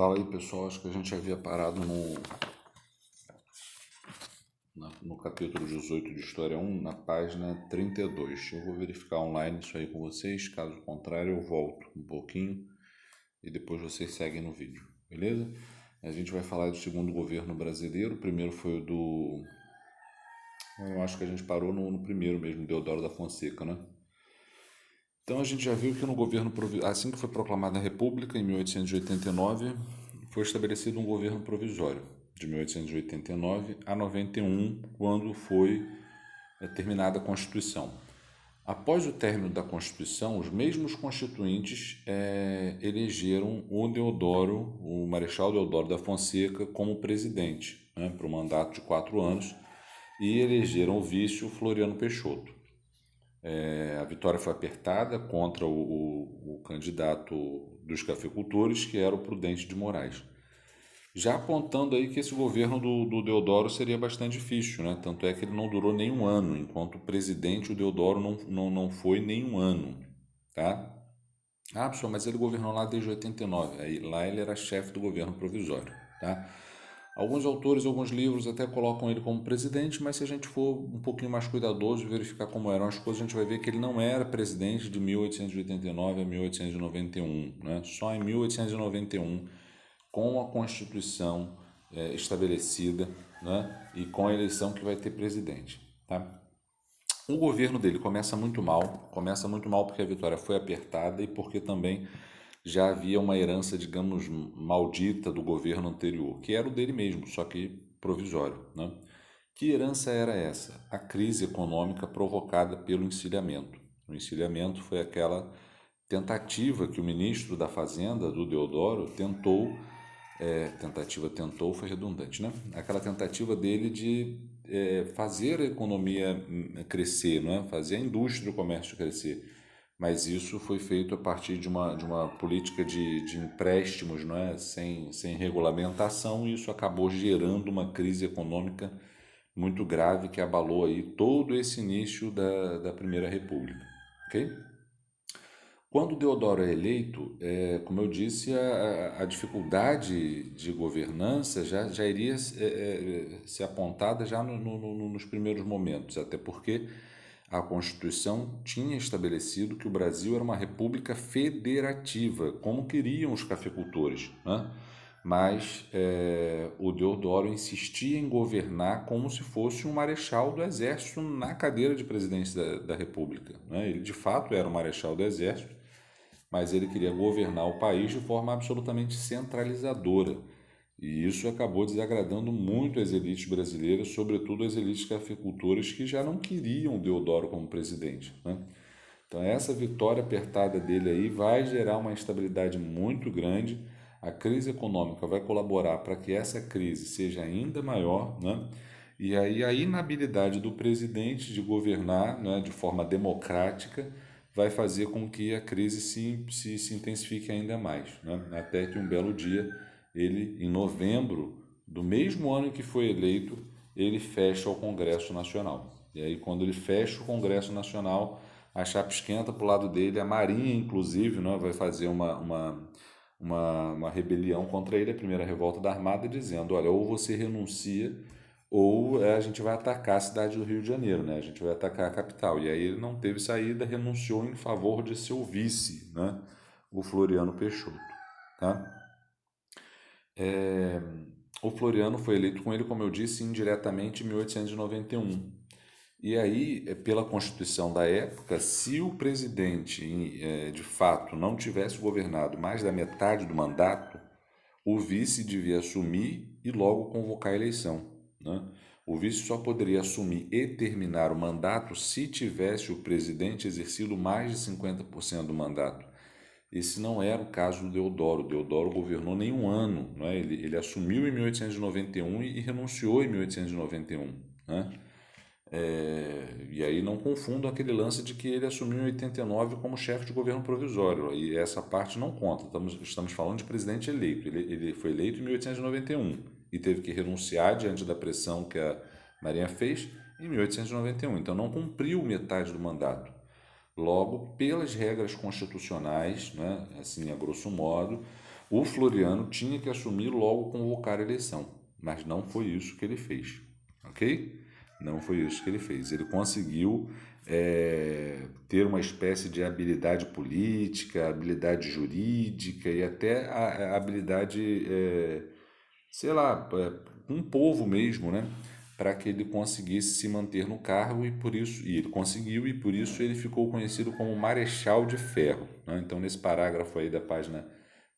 Fala aí, pessoal. Acho que a gente havia parado no capítulo 18 de História 1, na página 32. Eu vou verificar online isso aí com vocês. Caso contrário, eu volto um pouquinho e depois vocês seguem no vídeo, beleza? A gente vai falar do segundo governo brasileiro. O primeiro foi o do... Eu acho que a gente parou no primeiro mesmo, Deodoro da Fonseca, né? Então a gente já viu que no governo, assim que foi proclamada a República, em 1889, foi estabelecido um governo provisório, de 1889 a 91, quando foi terminada a Constituição. Após o término da Constituição, os mesmos constituintes elegeram o Marechal Deodoro da Fonseca, como presidente, né, para um mandato de 4 anos, e elegeram o vice, o Floriano Peixoto. A vitória foi apertada contra o candidato dos cafeicultores, que era o Prudente de Moraes. Já apontando aí que esse governo do Deodoro seria bastante difícil, né? Tanto é que ele não durou nem um ano, enquanto o presidente, o Deodoro, não foi nem um ano, tá? Ah, pessoal, mas ele governou lá desde 89, aí, lá ele era chefe do governo provisório, tá? Alguns autores, alguns livros até colocam ele como presidente, mas se a gente for um pouquinho mais cuidadoso e verificar como eram as coisas, a gente vai ver que ele não era presidente de 1889 a 1891, né? Só em 1891, com a Constituição estabelecida, né? E com a eleição que vai ter presidente, tá? O governo dele começa muito mal porque a vitória foi apertada e porque também já havia uma herança, digamos, maldita do governo anterior, que era o dele mesmo, só que provisório, né? Que herança era essa? A crise econômica provocada pelo encilhamento. O encilhamento foi aquela tentativa que o ministro da Fazenda, do Deodoro, tentou foi redundante, né? Aquela tentativa dele de fazer a economia crescer, né? Fazer a indústria e o comércio crescer. Mas isso foi feito a partir de uma política de empréstimos, não é? Sem regulamentação, e isso acabou gerando uma crise econômica muito grave que abalou aí todo esse início da Primeira República. Ok? Quando Deodoro é eleito, como eu disse, a dificuldade de governança já iria ser apontada já nos primeiros momentos, até porque a Constituição tinha estabelecido que o Brasil era uma república federativa, como queriam os cafeicultores, né? Mas o Deodoro insistia em governar como se fosse um marechal do exército na cadeira de presidente da República, né? Ele de fato era um marechal do exército, mas ele queria governar o país de forma absolutamente centralizadora. E isso acabou desagradando muito as elites brasileiras, sobretudo as elites cafeicultoras, que já não queriam Deodoro como presidente, né? Então essa vitória apertada dele aí vai gerar uma instabilidade muito grande. A crise econômica vai colaborar para que essa crise seja ainda maior, né? E aí a inabilidade do presidente de governar, né, de forma democrática vai fazer com que a crise se intensifique ainda mais, né? Até que um belo dia, ele, em novembro do mesmo ano em que foi eleito, ele fecha o Congresso Nacional. E aí, quando ele fecha o Congresso Nacional, a chapa esquenta para o lado dele, a Marinha, inclusive, né, vai fazer uma rebelião contra ele, a primeira revolta da Armada, dizendo, olha, ou você renuncia ou a gente vai atacar a cidade do Rio de Janeiro, né? A gente vai atacar a capital. E aí ele não teve saída, renunciou em favor de seu vice, né? O Floriano Peixoto, tá? O Floriano foi eleito com ele, como eu disse, indiretamente em 1891. E aí, pela Constituição da época, se o presidente, de fato, não tivesse governado mais da metade do mandato, o vice devia assumir e logo convocar a eleição, né? O vice só poderia assumir e terminar o mandato se tivesse o presidente exercido mais de 50% do mandato. Esse não era o caso do Deodoro. O Deodoro governou nem um ano, né? Ele assumiu em 1891 e renunciou em 1891, né? E aí não confundam aquele lance de que ele assumiu em 89 como chefe de governo provisório. E essa parte não conta. Estamos falando de presidente eleito. Ele foi eleito em 1891 e teve que renunciar diante da pressão que a Marinha fez em 1891. Então não cumpriu metade do mandato. Logo, pelas regras constitucionais, né, assim a grosso modo, O Floriano tinha que assumir logo convocar a eleição, mas não foi isso que ele fez, ok? Não foi isso que ele fez. Ele conseguiu ter uma espécie de habilidade política, habilidade jurídica e até a habilidade, sei lá, com o povo mesmo, né? Para que ele conseguisse se manter no cargo e por isso, e ele conseguiu e por isso ele ficou conhecido como Marechal de Ferro, né? Então nesse parágrafo aí da página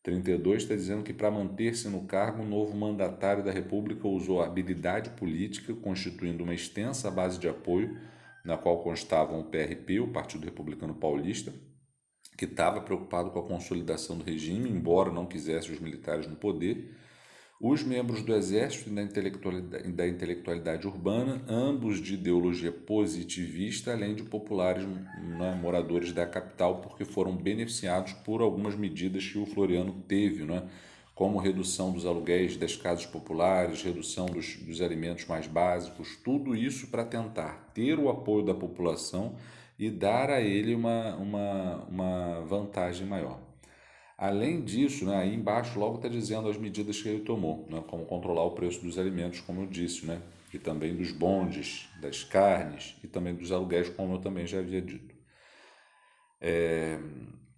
32 está dizendo que para manter-se no cargo, o novo mandatário da República usou a habilidade política, constituindo uma extensa base de apoio, na qual constavam o PRP, o Partido Republicano Paulista, que estava preocupado com a consolidação do regime, embora não quisesse os militares no poder, os membros do Exército e da intelectualidade urbana, ambos de ideologia positivista, além de populares, né, moradores da capital, porque foram beneficiados por algumas medidas que o Floriano teve, né, como redução dos aluguéis das casas populares, redução dos alimentos mais básicos, tudo isso para tentar ter o apoio da população e dar a ele uma vantagem maior. Além disso, né, aí embaixo logo está dizendo as medidas que ele tomou, né, como controlar o preço dos alimentos, como eu disse, né, e também dos bondes, das carnes e também dos aluguéis, como eu também já havia dito.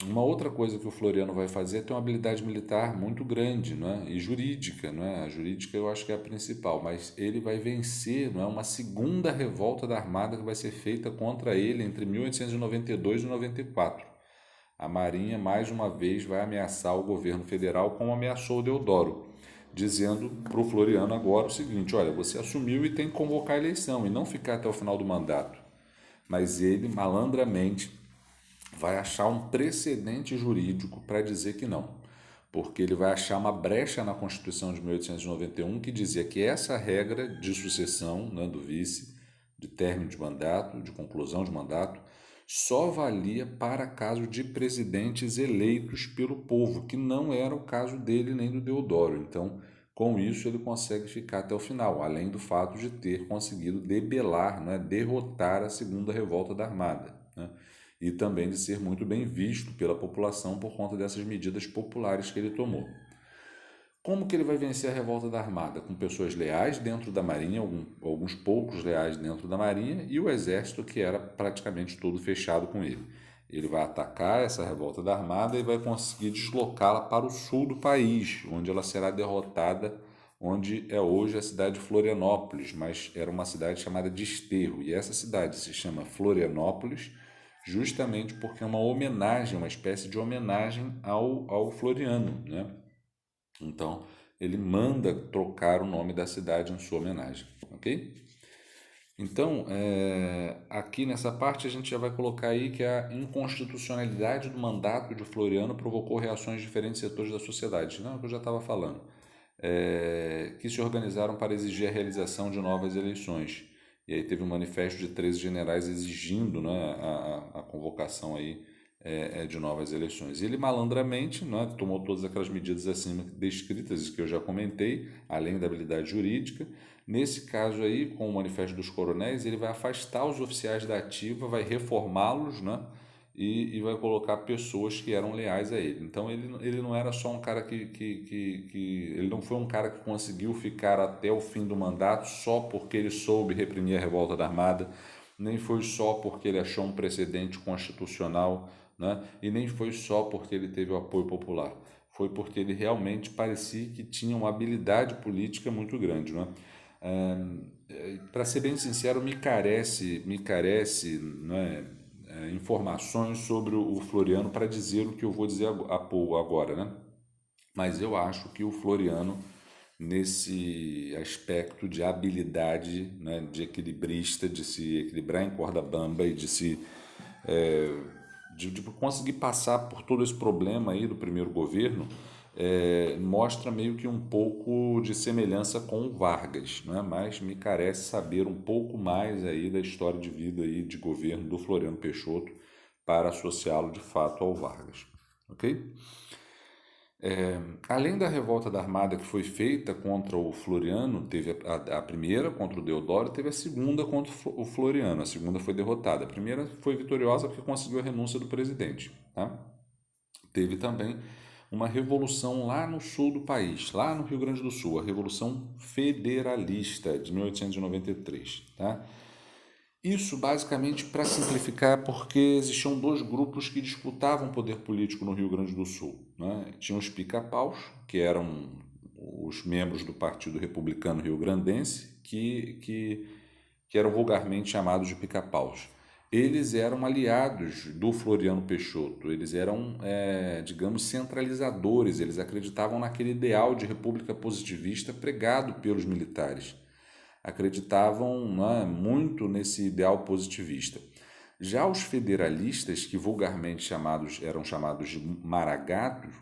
Uma outra coisa que o Floriano vai fazer é ter uma habilidade militar muito grande, né, e jurídica. Né, a jurídica eu acho que é a principal, mas ele vai vencer, não é, uma segunda revolta da Armada que vai ser feita contra ele entre 1892 e 94. A Marinha, mais uma vez, vai ameaçar o governo federal como ameaçou o Deodoro, dizendo para o Floriano agora o seguinte: olha, você assumiu e tem que convocar a eleição e não ficar até o final do mandato. Mas ele, malandramente, vai achar um precedente jurídico para dizer que não, porque ele vai achar uma brecha na Constituição de 1891 que dizia que essa regra de sucessão, né, do vice, de término de mandato, de conclusão de mandato, só valia para caso de presidentes eleitos pelo povo, que não era o caso dele nem do Deodoro. Então, com isso, ele consegue ficar até o final, além do fato de ter conseguido debelar, né, derrotar a segunda revolta da Armada, né, e também de ser muito bem visto pela população por conta dessas medidas populares que ele tomou. Como que ele vai vencer a revolta da Armada? Com pessoas leais dentro da Marinha, alguns poucos leais dentro da Marinha, e o exército que era praticamente todo fechado com ele. Ele vai atacar essa revolta da Armada e vai conseguir deslocá-la para o sul do país, onde ela será derrotada, onde é hoje a cidade de Florianópolis, mas era uma cidade chamada Desterro. E essa cidade se chama Florianópolis justamente porque é uma homenagem, uma espécie de homenagem ao Floriano, né? Então, ele manda trocar o nome da cidade em sua homenagem, ok? Então, aqui nessa parte a gente já vai colocar aí que a inconstitucionalidade do mandato de Floriano provocou reações de diferentes setores da sociedade, não é o que eu já estava falando, que se organizaram para exigir a realização de novas eleições. E aí teve um manifesto de 13 generais exigindo, né, a convocação aí, de novas eleições. Ele malandramente, né, tomou todas aquelas medidas acima descritas que eu já comentei, além da habilidade jurídica. Nesse caso aí, com o manifesto dos coronéis, ele vai afastar os oficiais da ativa, vai reformá-los, né, e vai colocar pessoas que eram leais a ele. Então ele não era só um cara ele não foi um cara que conseguiu ficar até o fim do mandato só porque ele soube reprimir a revolta da Armada, nem foi só porque ele achou um precedente constitucional, né? E nem foi só porque ele teve o apoio popular. Foi porque ele realmente parecia que tinha uma habilidade política muito grande, né? Para ser bem sincero, me carece, né, informações sobre o Floriano para dizer o que eu vou dizer agora, né? Mas eu acho que o Floriano, nesse aspecto de habilidade, né, de equilibrista, de se equilibrar em corda bamba e é, de conseguir passar por todo esse problema aí do primeiro governo, mostra meio que um pouco de semelhança com o Vargas, né? Mas me carece saber um pouco mais aí da história de vida aí de governo do Floriano Peixoto para associá-lo de fato ao Vargas, ok? Além da revolta da Armada que foi feita contra o Floriano, teve a primeira contra o Deodoro, teve a segunda contra o Floriano. A segunda foi derrotada. A primeira foi vitoriosa porque conseguiu a renúncia do presidente. Tá? Teve também uma revolução lá no sul do país, lá no Rio Grande do Sul, a Revolução Federalista de 1893, tá? Isso basicamente para simplificar, porque existiam dois grupos que disputavam o poder político no Rio Grande do Sul, né? Tinha os pica-paus, que eram os membros do Partido Republicano Rio-Grandense, que eram vulgarmente chamados de pica-paus. Eles eram aliados do Floriano Peixoto, eles eram, digamos, centralizadores, eles acreditavam naquele ideal de república positivista pregado pelos militares, acreditavam, né, muito nesse ideal positivista. Já os federalistas, que vulgarmente eram chamados de maragatos,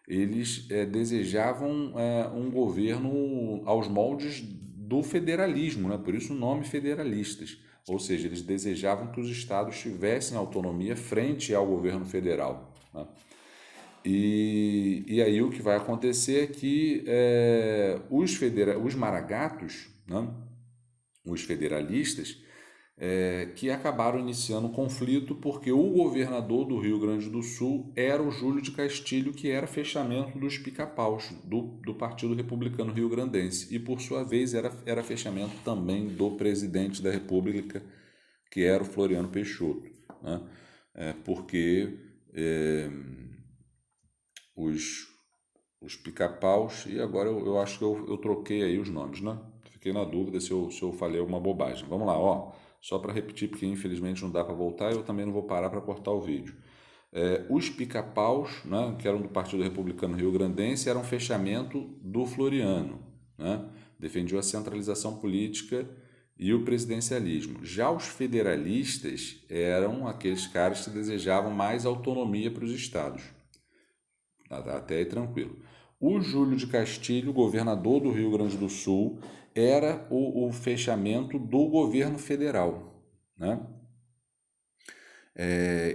eles desejavam um governo aos moldes do federalismo, né? Por isso o nome federalistas. Ou seja, eles desejavam que os estados tivessem autonomia frente ao governo federal, né? E aí o que vai acontecer é que os maragatos, né, os federalistas, que acabaram iniciando o conflito porque o governador do Rio Grande do Sul era o Júlio de Castilho, que era fechamento dos pica-paus do Partido Republicano Rio-Grandense, e por sua vez era fechamento também do presidente da República, que era o Floriano Peixoto, né? Porque os pica-paus, e agora eu acho que eu troquei aí os nomes, né? Fiquei na dúvida se eu falei alguma bobagem. Vamos lá, ó. Só para repetir, porque infelizmente não dá para voltar, eu também não vou parar para cortar o vídeo. Os pica-paus, né, que eram do Partido Republicano Rio-Grandense, eram fechamento do Floriano, né? Defendiam a centralização política e o presidencialismo. Já os federalistas eram aqueles caras que desejavam mais autonomia para os estados. Até aí tranquilo. O Júlio de Castilho, governador do Rio Grande do Sul, era o fechamento do governo federal, né?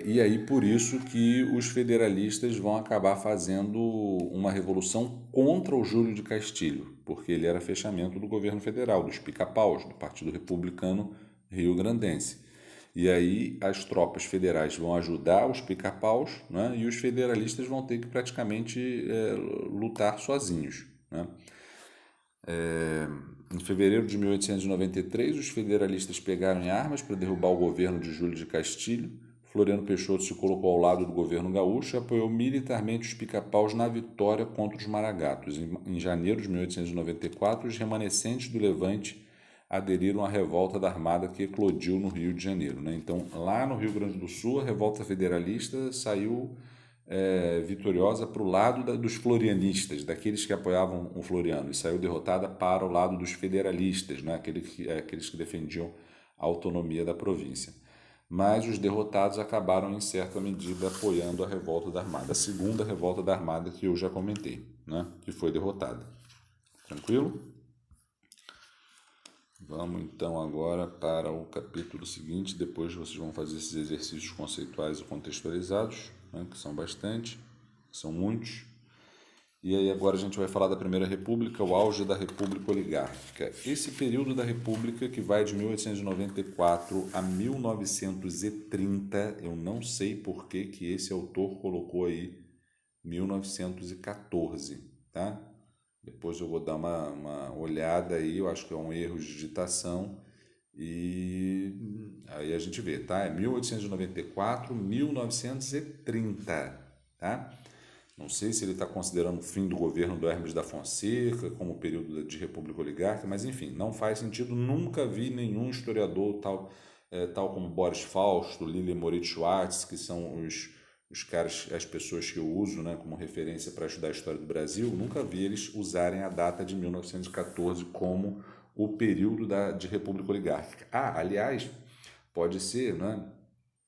E aí por isso que os federalistas vão acabar fazendo uma revolução contra o Júlio de Castilho, porque ele era fechamento do governo federal, dos pica-paus, do Partido Republicano Rio-Grandense. E aí as tropas federais vão ajudar os pica-paus, né? E os federalistas vão ter que praticamente lutar sozinhos, né? Em fevereiro de 1893, os federalistas pegaram em armas para derrubar o governo de Júlio de Castilho. Floriano Peixoto se colocou ao lado do governo gaúcho e apoiou militarmente os pica-paus na vitória contra os maragatos. Em janeiro de 1894, os remanescentes do Levante aderiram à revolta da Armada que eclodiu no Rio de Janeiro, né? Então, lá no Rio Grande do Sul, a revolta federalista saiu vitoriosa para o lado dos florianistas, daqueles que apoiavam o Floriano, e saiu derrotada para o lado dos federalistas, né? Aqueles que defendiam a autonomia da província. Mas os derrotados acabaram, em certa medida, apoiando a revolta da Armada, a segunda revolta da Armada que eu já comentei, né? Que foi derrotada. Tranquilo? Vamos então agora para o capítulo seguinte, depois vocês vão fazer esses exercícios conceituais e contextualizados, né, que são bastante, são muitos. E aí agora a gente vai falar da Primeira República, o auge da República Oligárquica. Esse período da República, que vai de 1894 a 1930, eu não sei por que esse autor colocou aí 1914, tá? Depois eu vou dar uma olhada aí, eu acho que é um erro de digitação, e aí a gente vê, tá? É 1894, 1930, tá? Não sei se ele está considerando o fim do governo do Hermes da Fonseca como período de república oligárquica, mas enfim, não faz sentido, nunca vi nenhum historiador tal como Boris Fausto, Lilian Moritz Schwartz, que são os caras, as pessoas que eu uso, né, como referência para estudar a história do Brasil, nunca vi eles usarem a data de 1914 como o período de república oligárquica. Aliás, pode ser, né,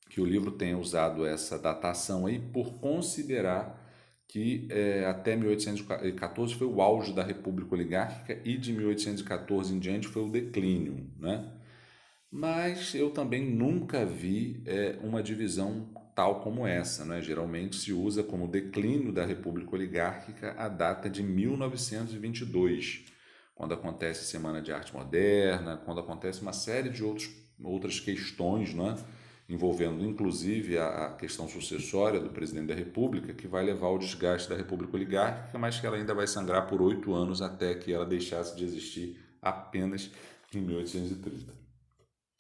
que o livro tenha usado essa datação aí por considerar que até 1814 foi o auge da república oligárquica e de 1814 em diante foi o declínio, né? Mas eu também nunca vi uma divisão tal como essa, né? Geralmente se usa como declínio da República Oligárquica a data de 1922, quando acontece a Semana de Arte Moderna, quando acontece uma série de outras questões, né? envolvendo inclusive a questão sucessória do presidente da República, que vai levar ao desgaste da República Oligárquica, mas que ela ainda vai sangrar por 8 anos até que ela deixasse de existir apenas em 1830.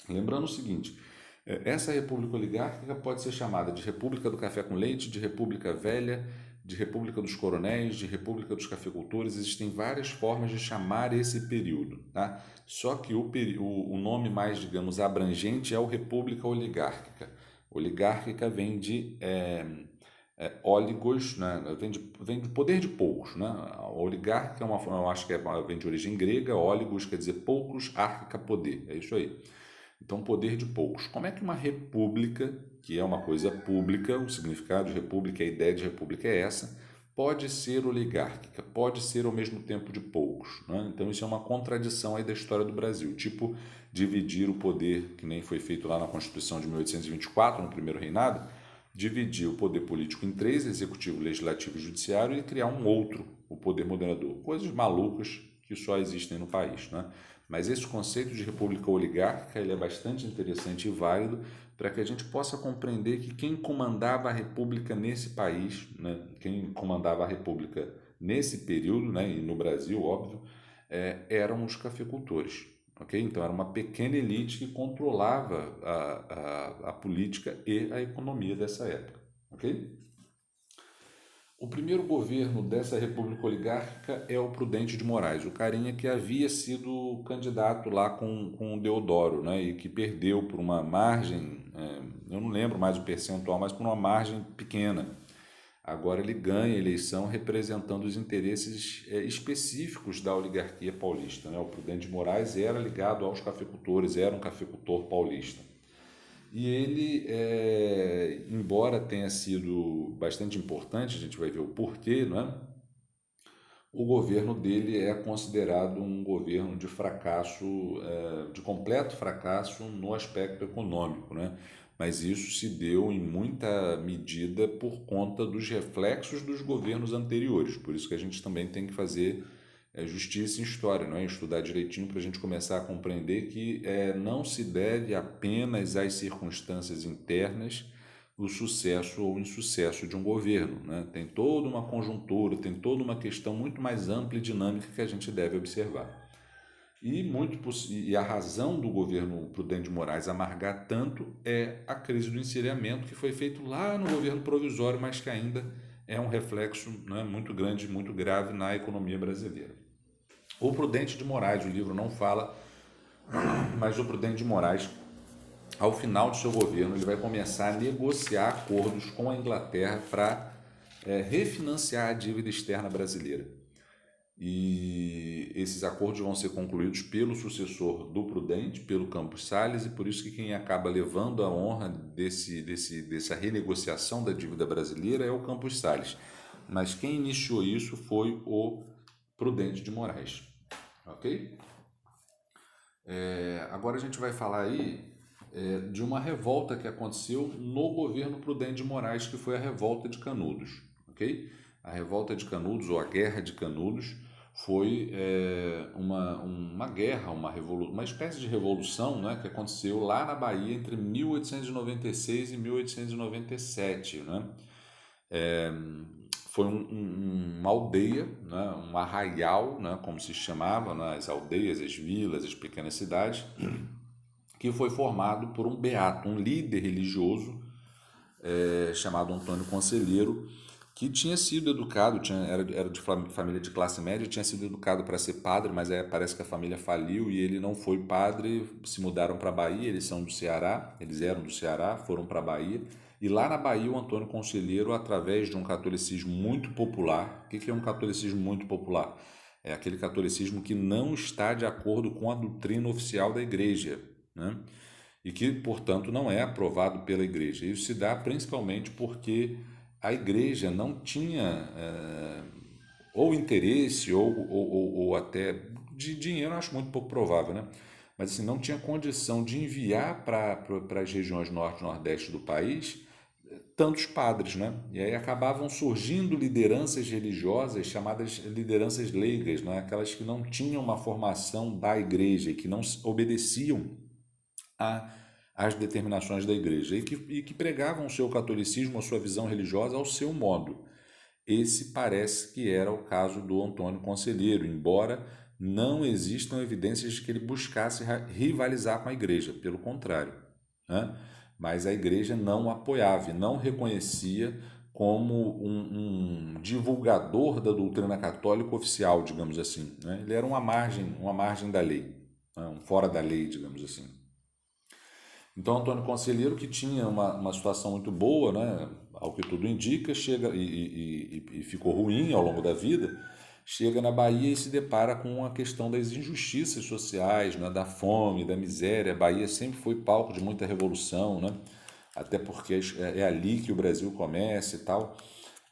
Lembrando o seguinte, essa República Oligárquica pode ser chamada de República do Café com Leite, de República Velha, de República dos Coronéis, de República dos Cafeicultores. Existem várias formas de chamar esse período, tá? Só que o nome mais, digamos, abrangente é o República Oligárquica. Oligárquica vem de óligos, né? Vem de poder de poucos, né? A oligárquica é eu acho que vem de origem grega, óligos quer dizer poucos, árquica poder, é isso aí. Então, poder de poucos. Como é que uma república, que é uma coisa pública, o significado de república, a ideia de república é essa, pode ser oligárquica, pode ser ao mesmo tempo de poucos, né? Então, isso é uma contradição aí da história do Brasil, tipo dividir o poder, que nem foi feito lá na Constituição de 1824, no primeiro reinado, dividir o poder político em 3, executivo, legislativo e judiciário, e criar um outro, o poder moderador. Coisas malucas que só existem no país, né? Mas esse conceito de república oligárquica ele é bastante interessante e válido para que a gente possa compreender que quem comandava a república nesse país, né, quem comandava a república nesse período, né, e no Brasil, óbvio, eram os cafeicultores. Okay? Então era uma pequena elite que controlava a política e a economia dessa época. Okay? O primeiro governo dessa república oligárquica é o Prudente de Moraes, o carinha que havia sido candidato lá com o Deodoro, né, e que perdeu por uma margem, eu não lembro mais o percentual, mas por uma margem pequena. Agora ele ganha a eleição representando os interesses específicos da oligarquia paulista, né? O Prudente de Moraes era ligado aos cafeicultores, era um cafeicultor paulista. E ele, embora tenha sido bastante importante, a gente vai ver o porquê, não é? O governo dele é considerado um governo de fracasso, de completo fracasso no aspecto econômico, né? Mas isso se deu em muita medida por conta dos reflexos dos governos anteriores. Por isso que a gente também tem que fazer justiça em história, não é? Estudar direitinho para a gente começar a compreender que não se deve apenas às circunstâncias internas o sucesso ou insucesso de um governo, né? Tem toda uma conjuntura, tem toda uma questão muito mais ampla e dinâmica que a gente deve observar. E a razão do governo Prudente de Moraes amargar tanto é a crise do encilhamento que foi feito lá no governo provisório, mas que ainda é um reflexo, né, muito grande, muito grave na economia brasileira. O Prudente de Moraes, o livro não fala, mas o Prudente de Moraes, ao final do seu governo, ele vai começar a negociar acordos com a Inglaterra para refinanciar a dívida externa brasileira. E esses acordos vão ser concluídos pelo sucessor do Prudente, pelo Campos Salles, e por isso que quem acaba levando a honra dessa renegociação da dívida brasileira é o Campos Salles. Mas quem iniciou isso foi o Prudente de Moraes. Ok? Agora a gente vai falar aí de uma revolta que aconteceu no governo Prudente de Moraes, que foi a Revolta de Canudos. Ok? A Revolta de Canudos, ou a Guerra de Canudos, foi uma guerra, uma espécie de revolução, né, que aconteceu lá na Bahia entre 1896 e 1897. Né? Foi uma aldeia, né, um arraial, né, como se chamava, né, as aldeias, as vilas, as pequenas cidades, que foi formado por um beato, um líder religioso chamado Antônio Conselheiro, que tinha sido educado, era de família de classe média, tinha sido educado para ser padre, mas parece que a família faliu e ele não foi padre, se mudaram para a Bahia, eles eram do Ceará, foram para a Bahia, e lá na Bahia o Antônio Conselheiro, através de um catolicismo muito popular, o que é um catolicismo muito popular? É aquele catolicismo que não está de acordo com a doutrina oficial da igreja, né? E que, portanto, não é aprovado pela igreja. Isso se dá principalmente porque a igreja não tinha ou interesse ou até de dinheiro, eu acho muito pouco provável, né? Mas assim, não tinha condição de enviar para as regiões norte e nordeste do país tantos padres, né? E aí acabavam surgindo lideranças religiosas chamadas lideranças leigas, né? Aquelas que não tinham uma formação da igreja e que não obedeciam a às determinações da igreja e que pregavam o seu catolicismo, a sua visão religiosa ao seu modo. Esse parece que era o caso do Antônio Conselheiro, embora não existam evidências de que ele buscasse rivalizar com a igreja, pelo contrário, né? Mas a igreja não o apoiava e não reconhecia como um divulgador da doutrina católica oficial, digamos assim, né? Ele era uma margem da lei, né? Um fora da lei, digamos assim. Então, Antônio Conselheiro, que tinha uma situação muito boa, né, ao que tudo indica, chega e ficou ruim ao longo da vida, chega na Bahia e se depara com a questão das injustiças sociais, né, da fome, da miséria. A Bahia sempre foi palco de muita revolução, né, até porque é ali que o Brasil começa e tal.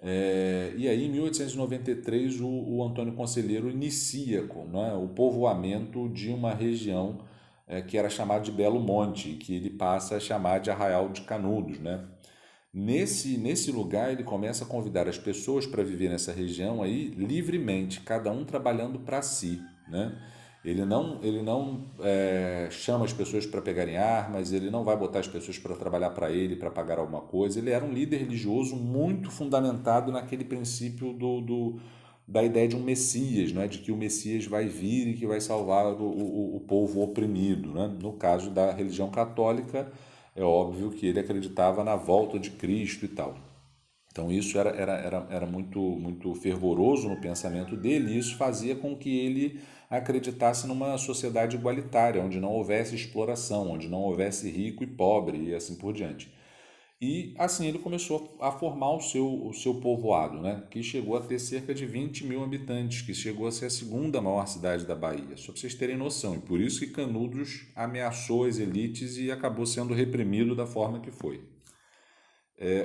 E aí, em 1893, o Antônio Conselheiro inicia né, o povoamento de uma região que era chamada de Belo Monte, que ele passa a chamar de Arraial de Canudos, né? Nesse lugar, ele começa a convidar as pessoas para viver nessa região aí livremente, cada um trabalhando para si, né? Ele não chama as pessoas para pegarem armas, ele não vai botar as pessoas para trabalhar para ele, para pagar alguma coisa. Ele era um líder religioso muito fundamentado naquele princípio da ideia de um Messias, né? De que o Messias vai vir e que vai salvar o povo oprimido, né? No caso da religião católica, é óbvio que ele acreditava na volta de Cristo e tal. Então isso era muito fervoroso no pensamento dele, e isso fazia com que ele acreditasse numa sociedade igualitária, onde não houvesse exploração, onde não houvesse rico e pobre e assim por diante. E assim ele começou a formar o seu povoado, né? Que chegou a ter cerca de 20 mil habitantes, que chegou a ser a segunda maior cidade da Bahia, só para vocês terem noção. E por isso que Canudos ameaçou as elites e acabou sendo reprimido da forma que foi.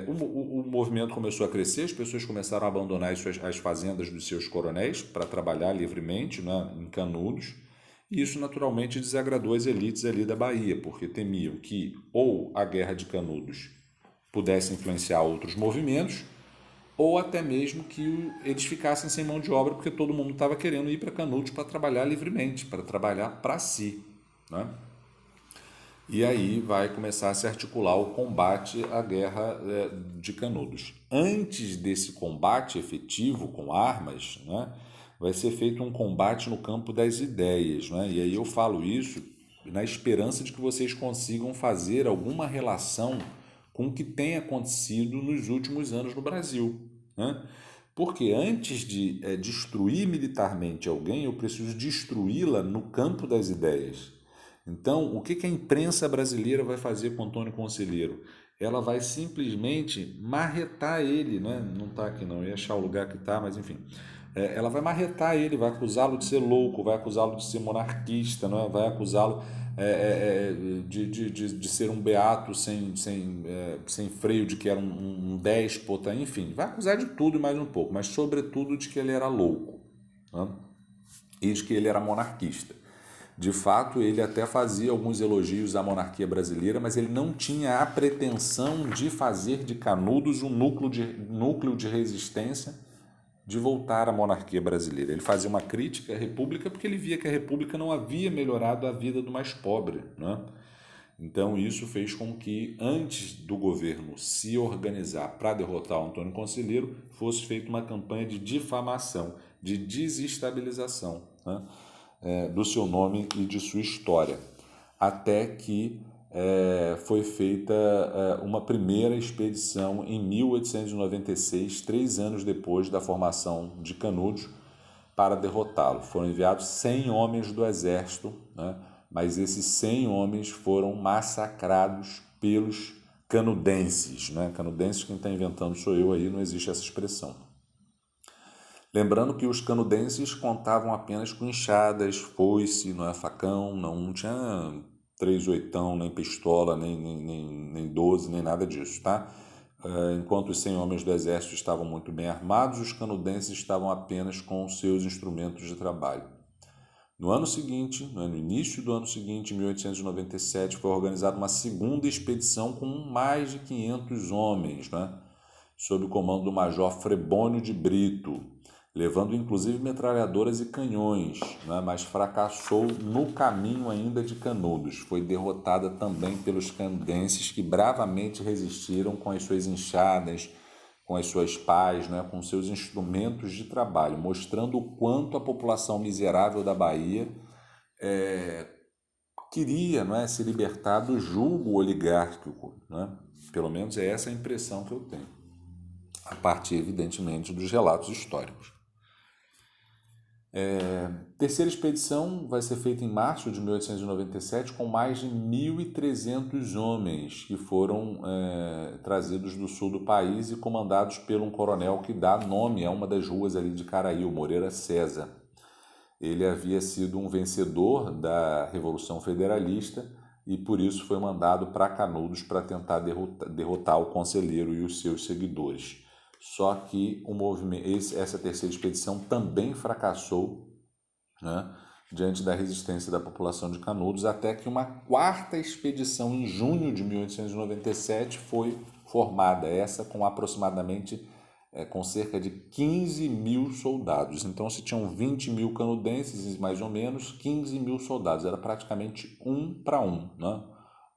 O movimento começou a crescer, as pessoas começaram a abandonar as fazendas dos seus coronéis para trabalhar livremente, né, em Canudos, e isso naturalmente desagradou as elites ali da Bahia, porque temiam que ou a Guerra de Canudos pudesse influenciar outros movimentos, ou até mesmo que eles ficassem sem mão de obra, porque todo mundo estava querendo ir para Canudos para trabalhar livremente, para trabalhar para si, né? E aí vai começar a se articular o combate à Guerra de Canudos. Antes desse combate efetivo com armas, né, vai ser feito um combate no campo das ideias, né? E aí eu falo isso na esperança de que vocês consigam fazer alguma relação com o que tem acontecido nos últimos anos no Brasil, né? Porque antes de destruir militarmente alguém, eu preciso destruí-la no campo das ideias. Então, o que a imprensa brasileira vai fazer com Antônio Conselheiro? Ela vai simplesmente marretar ele, né? Não está aqui não, eu ia achar o lugar que está, mas enfim. Ela vai marretar ele, vai acusá-lo de ser louco, vai acusá-lo de ser monarquista, né? Vai acusá-lo de ser um beato sem freio, de que era um déspota, enfim. Vai acusar de tudo e mais um pouco, mas sobretudo de que ele era louco, né? E de que ele era monarquista. De fato, ele até fazia alguns elogios à monarquia brasileira, mas ele não tinha a pretensão de fazer de Canudos um núcleo de resistência de voltar à monarquia brasileira. Ele fazia uma crítica à República porque ele via que a República não havia melhorado a vida do mais pobre, né? Então isso fez com que, antes do governo se organizar para derrotar o Antônio Conselheiro, fosse feita uma campanha de difamação, de desestabilização, né, do seu nome e de sua história, até que foi feita uma primeira expedição em 1896, 3 anos depois da formação de Canudos, para derrotá-lo. Foram enviados 100 homens do exército, né? Mas esses 100 homens foram massacrados pelos canudenses, né? Canudenses, quem está inventando sou eu aí, não existe essa expressão. Lembrando que os canudenses contavam apenas com enxadas, foice, não é facão, não tinha 38, nem pistola, nem 12, nem nada disso, tá? Enquanto os 100 homens do exército estavam muito bem armados, os canudenses estavam apenas com seus instrumentos de trabalho. No ano seguinte, no início do ano seguinte, em 1897, foi organizada uma segunda expedição com mais de 500 homens, né? Sob o comando do major Frebônio de Brito. levando inclusive metralhadoras e canhões, né? Mas fracassou no caminho ainda de Canudos. Foi derrotada também pelos canudenses, que bravamente resistiram com as suas enxadas, com as suas pás, né? Com seus instrumentos de trabalho, mostrando o quanto a população miserável da Bahia queria, não é, se libertar do jugo oligárquico, né? Pelo menos é essa a impressão que eu tenho, a partir, evidentemente, dos relatos históricos. Terceira expedição vai ser feita em março de 1897 com mais de 1.300 homens que foram trazidos do sul do país e comandados por um coronel que dá nome a uma das ruas ali de Caraí, o Moreira César. Ele havia sido um vencedor da Revolução Federalista e por isso foi mandado para Canudos para tentar derrotar o conselheiro e os seus seguidores. Só que essa terceira expedição também fracassou, né, diante da resistência da população de Canudos, até que uma quarta expedição em junho de 1897 foi formada, essa com aproximadamente com cerca de 15 mil soldados. Então, se tinham 20 mil canudenses, mais ou menos, 15 mil soldados. Era praticamente 1 para 1, né?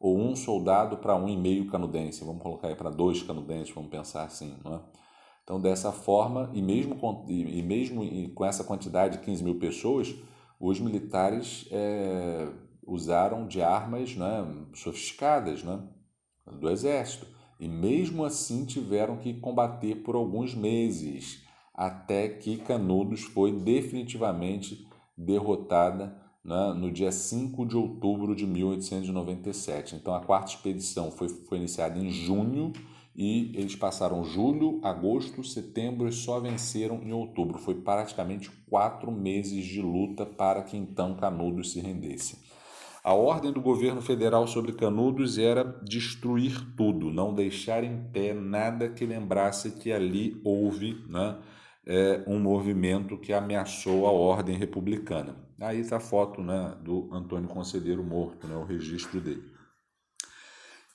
Ou um soldado para 1,5 canudense. Vamos colocar aí para 2 canudenses, vamos pensar assim, né? Então, dessa forma, e mesmo com essa quantidade de 15 mil pessoas, os militares usaram de armas, né, sofisticadas, né, do exército. E mesmo assim tiveram que combater por alguns meses, até que Canudos foi definitivamente derrotada, né, no dia 5 de outubro de 1897. Então a quarta expedição foi iniciada em junho e eles passaram julho, agosto, setembro e só venceram em outubro. Foi praticamente 4 meses de luta para que então Canudos se rendesse. A ordem do governo federal sobre Canudos era destruir tudo, não deixar em pé nada que lembrasse que ali houve, né, um movimento que ameaçou a ordem republicana. Aí está a foto, né, do Antônio Conselheiro morto, né, o registro dele.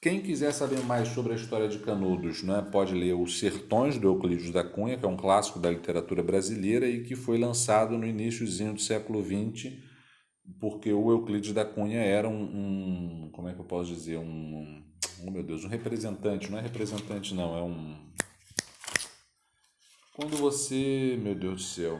Quem quiser saber mais sobre a história de Canudos, né, pode ler Os Sertões, do Euclides da Cunha, que é um clássico da literatura brasileira e que foi lançado no iníciozinho do século XX, porque o Euclides da Cunha era como é que eu posso dizer, oh meu Deus, um representante, não é representante não, quando você, meu Deus do céu,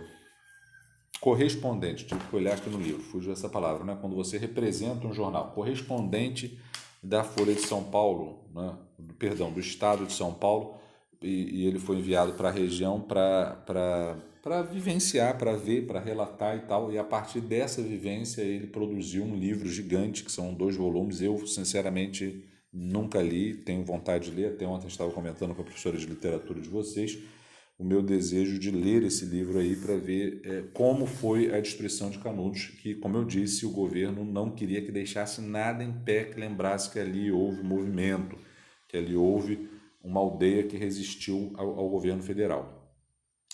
correspondente, tive que olhar aqui no livro, fugiu essa palavra, né? Quando você representa um jornal, correspondente da Folha de São Paulo, né? Do estado de São Paulo, e ele foi enviado para a região para vivenciar, para ver, para relatar e tal, e a partir dessa vivência ele produziu um livro gigante, que são 2 volumes, eu sinceramente nunca li, tenho vontade de ler, até ontem estava comentando com a professora de literatura de vocês, o meu desejo de ler esse livro aí para ver como foi a destruição de Canudos, que, como eu disse, o governo não queria que deixasse nada em pé que lembrasse que ali houve movimento, que ali houve uma aldeia que resistiu ao governo federal.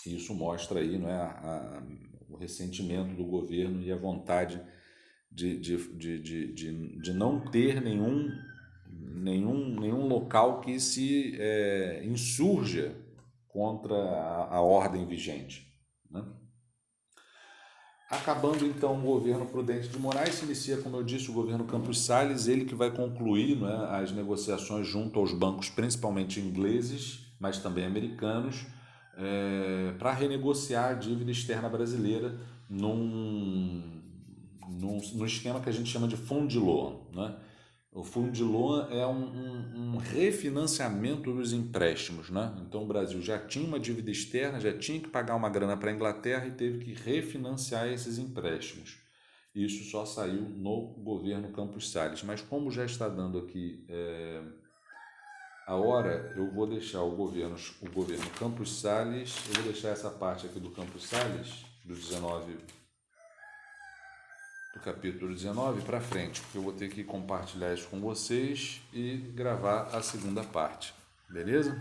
Isso mostra aí, não é, o ressentimento do governo e a vontade de não ter nenhum local que se insurja contra a ordem vigente, né? Acabando então o governo Prudente de Moraes, se inicia, como eu disse, o governo Campos Salles, ele que vai concluir, né, as negociações junto aos bancos, principalmente ingleses, mas também americanos, para renegociar a dívida externa brasileira num esquema que a gente chama de fundo de loan, né? O fundo de loan é um refinanciamento dos empréstimos, né? Então o Brasil já tinha uma dívida externa, já tinha que pagar uma grana para a Inglaterra e teve que refinanciar esses empréstimos. Isso só saiu no governo Campos Salles. Mas como já está dando aqui a hora, eu vou deixar o governo Campos Salles, eu vou deixar essa parte aqui do Campos Salles, do capítulo 19 para frente, porque eu vou ter que compartilhar isso com vocês e gravar a segunda parte, beleza?